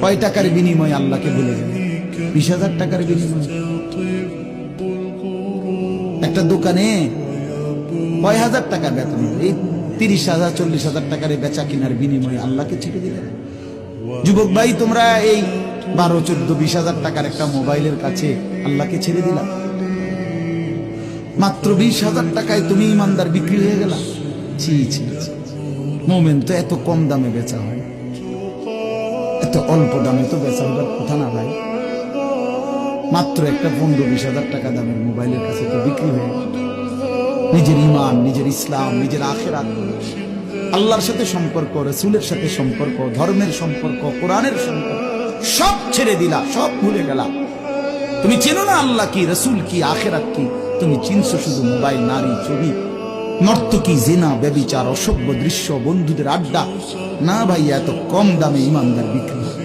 কয় টাকার বিনিময়ে আল্লাহকে ভুলে গেল? 20,000 টাকার বিনিময়ে। একটা দোকানে কয় হাজার টাকা বেতন, এই 30,000 40,000 টাকার বেচা কিনার বিনিময়ে আল্লাহকে ছেড়ে দিলেন। যুবক ভাই, তোমরা এই 12, 14, 20,000 টাকার একটা মোবাইলের কাছে আল্লাহকে ছেড়ে দিলা। মাত্র 20,000 টাকায় তুমি ইমানদার বিক্রি হয়ে গেলা। ছি ছি, মোমেন তো এত কম দামে বেচা হয়, এত অল্প দামে তো বেচা হবার কথা না ভাই। মাত্র একটা 15-20,000 টাকা দামের মোবাইলের কাছে তো বিক্রি হয়ে গেল। নিজের ইমান, নিজের ইসলাম, নিজের আখিরাত, আল্লাহর সাথে সম্পর্ক, রাসূলের সাথে সম্পর্ক, ধর্মের সম্পর্ক, কোরআনের সম্পর্ক সব ছেড়ে দিলা, সব ভুলে গেলা। তুমি চেনো না আল্লাহ কি, রাসূল কি, আখিরাত কি। তুমি চিনছো শুধু মোবাইল, নারী, ছবি, নর্তকী, জিনা, ব্যভিচার, অসভ্য দৃশ্য, বন্ধুদের আড্ডা। না ভাই, এত কম দামে ইমানদার বিক্রি হয়।